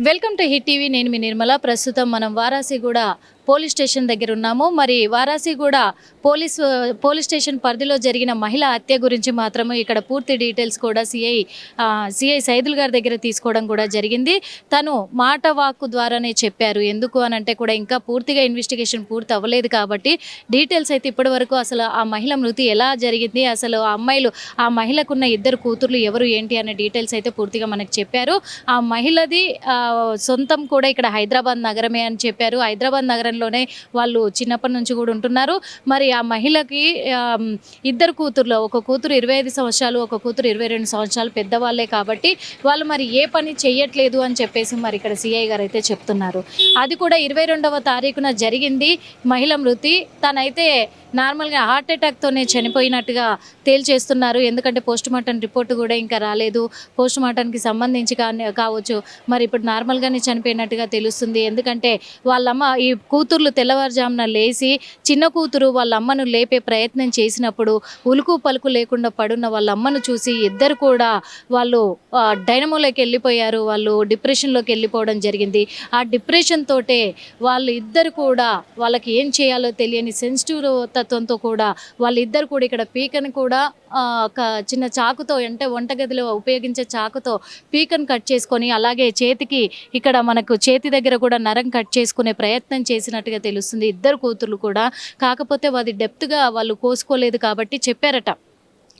Welcome to hit TV. నేను మీ నిర్మల. ప్రస్తుతం మనం వారాసిగూడ పోలీస్ స్టేషన్ దగ్గర ఉన్నాము. మరి వారాసిగూడ పోలీస్ స్టేషన్ పరిధిలో జరిగిన మహిళా హత్య గురించి మాత్రమే ఇక్కడ పూర్తి డీటెయిల్స్ కూడా సిఐ సైదుల్ గారి దగ్గర తీసుకోవడం కూడా జరిగింది. తను మాట వాక్కు ద్వారానే చెప్పారు. ఎందుకు అనంటే కూడా ఇంకా పూర్తిగా ఇన్వెస్టిగేషన్ పూర్తి అవ్వలేదు కాబట్టి డీటెయిల్స్ అయితే ఇప్పటి వరకు అసలు ఆ మహిళ మృతి ఎలా జరిగింది, అసలు ఆ మహిళకున్న ఇద్దరు కూతుర్లు ఎవరు ఏంటి అనే డీటెయిల్స్ అయితే పూర్తిగా మనకు చెప్పారు. ఆ మహిళది సొంతం కూడా ఇక్కడ హైదరాబాద్ నగరమే అని చెప్పారు. హైదరాబాద్ నగరంలోనే వాళ్ళు చిన్నప్పటి నుంచి కూడా ఉంటున్నారు. మరి ఆ మహిళకి ఇద్దరు కూతుర్లు, ఒక కూతురు 25 సంవత్సరాలు, ఒక కూతురు 22 సంవత్సరాలు పెద్దవాళ్ళే కాబట్టి వాళ్ళు మరి ఏ పని చెయ్యట్లేదు అని చెప్పేసి మరి ఇక్కడ సిఐ గారు అయితే చెప్తున్నారు. అది కూడా 22వ తారీఖున జరిగింది మహిళ మృతి. తనైతే నార్మల్గా హార్ట్ అటాక్తోనే చనిపోయినట్టుగా తేల్చేస్తున్నారు. ఎందుకంటే పోస్టుమార్టం రిపోర్టు కూడా ఇంకా రాలేదు. పోస్టుమార్టానికి సంబంధించి కావచ్చు, మరి ఇప్పుడు నార్మల్గానే చనిపోయినట్టుగా తెలుస్తుంది. ఎందుకంటే వాళ్ళమ్మ ఈ కూతుర్లు తెల్లవారుజామున లేచి చిన్న కూతురు వాళ్ళ అమ్మను లేపే ప్రయత్నం చేసినప్పుడు ఉలుకు పలుకు లేకుండా పడున్న వాళ్ళ అమ్మను చూసి ఇద్దరు కూడా వాళ్ళు డైనమోలోకి వెళ్ళిపోయారు. వాళ్ళు డిప్రెషన్లోకి వెళ్ళిపోవడం జరిగింది. ఆ డిప్రెషన్ తోటే వాళ్ళు ఇద్దరు కూడా వాళ్ళకి ఏం చేయాలో తెలియని సెన్సిటివ్ తత్వంతో కూడా వాళ్ళిద్దరు కూడా ఇక్కడ పీకను కూడా ఒక చిన్న చాకుతో, అంటే వంటగదిలో ఉపయోగించే చాకుతో పీకను కట్ చేసుకొని, అలాగే చేతికి ఇక్కడ మనకు చేతి దగ్గర కూడా నరం కట్ చేసుకునే ప్రయత్నం చేసినట్టుగా తెలుస్తుంది ఇద్దరు కూతుర్లు కూడా. కాకపోతే అది డెప్త్గా వాళ్ళు కోసుకోలేదు కాబట్టి చెప్పారట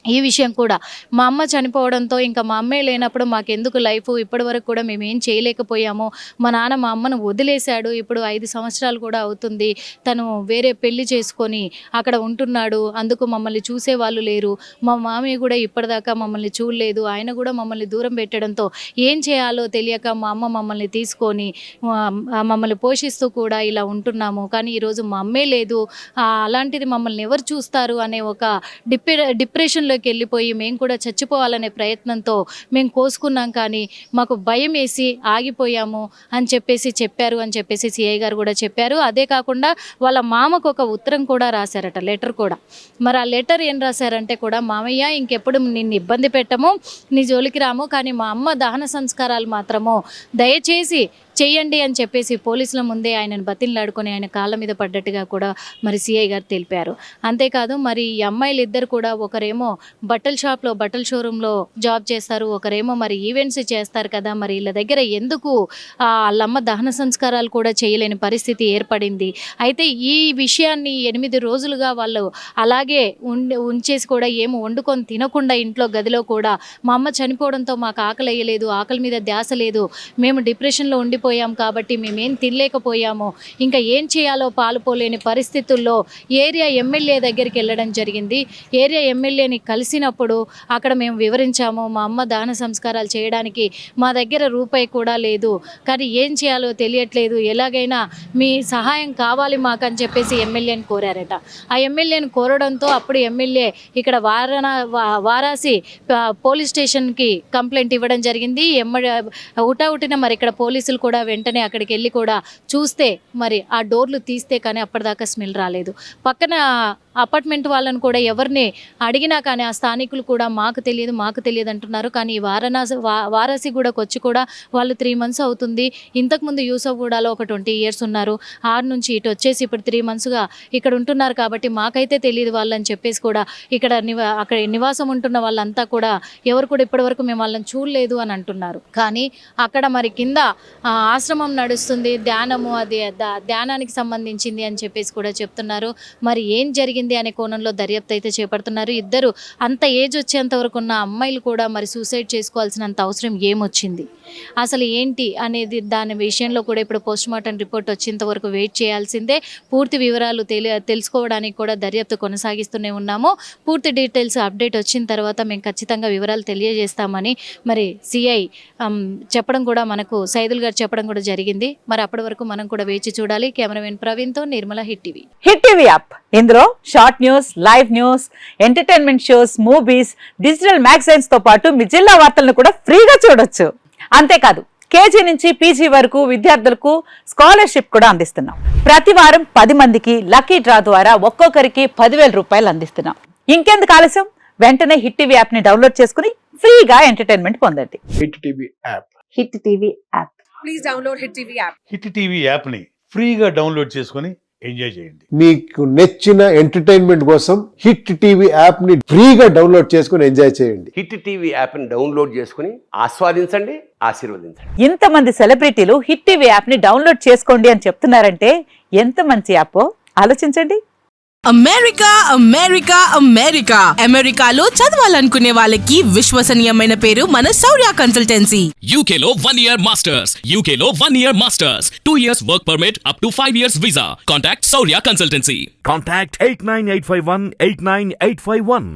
ఈ విషయం కూడా. మా అమ్మ చనిపోవడంతో ఇంకా మా అమ్మే లేనప్పుడు మాకెందుకు లైఫ్, ఇప్పటి వరకు కూడా మేము ఏం చేయలేకపోయాము. మా నాన్న మా అమ్మను వదిలేశాడు. ఇప్పుడు 5 సంవత్సరాలు కూడా అవుతుంది. తను వేరే పెళ్లి చేసుకొని అక్కడ ఉంటున్నాడు. అందుకు మమ్మల్ని చూసేవాళ్ళు లేరు. మా మామయ్య కూడా ఇప్పటిదాకా మమ్మల్ని చూడలేదు. ఆయన కూడా మమ్మల్ని దూరం పెట్టడంతో ఏం చేయాలో తెలియక మా అమ్మ మమ్మల్ని తీసుకొని మమ్మల్ని పోషిస్తూ కూడా ఇలా ఉంటున్నాము. కానీ ఈరోజు మా అమ్మే లేదు. అలాంటిది మమ్మల్ని ఎవరు చూస్తారు అనే ఒక డిప్రెషన్లో వెళ్ళిపోయి మేము కూడా చచ్చిపోవాలనే ప్రయత్నంతో మేము కోసుకున్నాం. కానీ మాకు భయం వేసి ఆగిపోయాము అని చెప్పేసి చెప్పారు అని చెప్పేసి సిఐ గారు కూడా చెప్పారు. అదే కాకుండా వాళ్ళ మామకు ఒక ఉత్తరం కూడా రాశారట, లెటర్ కూడా. మరి ఆ లెటర్ ఏం రాశారంటే కూడా, మామయ్య ఇంకెప్పుడు నిన్ను ఇబ్బంది పెట్టము, నీ జోలికి రాము, కానీ మా అమ్మ దహన సంస్కారాలు మాత్రము దయచేసి చెయ్యండి అని చెప్పేసి పోలీసుల ముందే ఆయనను బతిన్లాడుకొని ఆయన కాళ్ళ మీద పడ్డట్టుగా కూడా మరి సిఐ గారు తెలిపారు. అంతేకాదు మరి ఈ అమ్మాయిలు ఇద్దరు కూడా ఒకరేమో బట్టల షోరూంలో జాబ్ చేస్తారు, ఒకరేమో మరి ఈవెంట్స్ చేస్తారు కదా. మరి వీళ్ళ దగ్గర ఎందుకు వాళ్ళమ్మ దహన సంస్కారాలు కూడా చేయలేని పరిస్థితి ఏర్పడింది. అయితే ఈ విషయాన్ని 8 రోజులుగా వాళ్ళు అలాగే ఉంచేసి కూడా ఏమో వండుకొని తినకుండా ఇంట్లో గదిలో కూడా, మా అమ్మ చనిపోవడంతో మాకు ఆకలి వేయలేదు, ఆకలి మీద ధ్యాస లేదు, మేము డిప్రెషన్లో ఉండిపోయాం కాబట్టి మేమేం తినలేకపోయాము, ఇంకా ఏం చేయాలో పాలుపోలేని పరిస్థితుల్లో ఏరియా ఎమ్మెల్యే దగ్గరికి వెళ్ళడం జరిగింది. ఏరియా ఎమ్మెల్యేని కలిసినప్పుడు అక్కడ మేము వివరించాము, మా అమ్మ దహన సంస్కారాలు చేయడానికి మా దగ్గర రూపాయి కూడా లేదు, కానీ ఏం చేయాలో తెలియట్లేదు, ఎలాగైనా మీ సహాయం కావాలి మాకని చెప్పేసి ఎమ్మెల్యేని కోరారట. ఆ ఎమ్మెల్యేని కోరడంతో అప్పుడు ఎమ్మెల్యే ఇక్కడ వారాసి పోలీస్ స్టేషన్కి కంప్లైంట్ ఇవ్వడం జరిగింది. ఉటావుటిన మరి ఇక్కడ పోలీసులు కూడా వెంటనే అక్కడికి వెళ్ళి కూడా చూస్తే మరి ఆ డోర్లు తీస్తే కానీ అప్పటిదాకా స్మెల్ రాలేదు. పక్కన అపార్ట్మెంట్ వాళ్ళని కూడా ఎవరిని అడిగినా కానీ ఆ స్థానికులు కూడా మాకు తెలియదు అంటున్నారు. కానీ వారాసిగూడకు వచ్చి కూడా వాళ్ళు 3 months అవుతుంది. ఇంతకుముందు యూసఫ్గూడలో ఒక 20 years ఉన్నారు. ఆరు నుంచి ఇటు వచ్చేసి ఇప్పుడు 3 monthsగా ఇక్కడ ఉంటున్నారు కాబట్టి మాకైతే తెలియదు వాళ్ళని చెప్పేసి కూడా అక్కడ నివాసం ఉంటున్న వాళ్ళంతా కూడా ఎవరు కూడా ఇప్పటివరకు మేము వాళ్ళని చూడలేదు అని అంటున్నారు. కానీ అక్కడ మరి కింద ఆశ్రమం నడుస్తుంది, ధ్యానము, అది ధ్యానానికి సంబంధించింది అని చెప్పేసి కూడా చెప్తున్నారు. మరి ఏం జరిగింది అనే కోణంలో దర్యాప్తు అయితే చేపడుతున్నారు. ఇద్దరు అంత ఏజ్ వచ్చేంత వరకు ఉన్న అమ్మాయిలు కూడా మరి సూసైడ్ చేసుకోవాల్సినంత అవసరం ఏమొచ్చింది, అసలు ఏంటి అనేది దాని విషయంలో కూడా ఇప్పుడు పోస్టుమార్టం రిపోర్ట్ వచ్చేంత వరకు వెయిట్ చేయాల్సిందే. పూర్తి వివరాలు తెలుసుకోవడానికి కూడా దర్యాప్తు కొనసాగిస్తూనే ఉన్నాము. పూర్తి డీటెయిల్స్ అప్డేట్ వచ్చిన తర్వాత మేము ఖచ్చితంగా వివరాలు తెలియజేస్తామని మరి సిఐ చెప్పడం కూడా, మనకు సైదుల్ గారు చెప్పడం కూడా జరిగింది. మరి అప్పటి వరకు మనం కూడా వేచి చూడాలి. కెమెరామెన్ ప్రవీణ్తో Nirmala, hit TV. Hit TV app, ఇందులో short news, live news, entertainment shows, movies, digital magazines తో పాటు మీ జిల్లా వార్తలను కూడా ఫ్రీగా చూడొచ్చు. అంతేకాదు కేజీ నుంచి పీజీ వరకు విద్యార్థులకు స్కాలర్షిప్ కూడా అందిస్తున్నాం. ప్రతి వారం 10 మందికి లక్కీ డ్రా ద్వారా ఒక్కొక్కరికి 10,000 రూపాయలు అందిస్తున్నాం. ఇంకెందుకు ఆలస్యం, వెంటనే హిట్ టీవీ యాప్ ని డౌన్లోడ్ చేసుకుని ఫ్రీగా ఎంటర్టైన్మెంట్ పొందండి. Hit TV app. Hit TV app please download Hit TV app. Hit TV యాప్ని ఫ్రీగా డౌన్లోడ్ చేసుకొని ఎంజాయ్ చేయండి. మీకు నచ్చిన ఎంటర్టైన్మెంట్ కోసం హిట్ టీవీ యాప్ ని ఫ్రీగా డౌన్లోడ్ చేసుకుని ఎంజాయ్ చేయండి. హిట్ టీవీ యాప్ని డౌన్లోడ్ చేసుకుని ఆస్వాదించండి, ఆశీర్వదించండి. ఇంతమంది సెలబ్రిటీలు హిట్ టీవీ యాప్ ని డౌన్లోడ్ చేసుకోండి అని చెప్తున్నారంటే ఎంత మంచి యాప్ ఆలోచించండి. అమెరికా అమెరికా అమెరికా అమెరికాలో చదవాలనుకునే వాళ్ళకి విశ్వసనీయమైన పేరు మన శౌర్య consultancy. UK Law 1 Year Masters. UK Law 1 Year Masters. 2 years work permit up to 5 years visa. Contact Saurya Consultancy. Contact 89851 89851.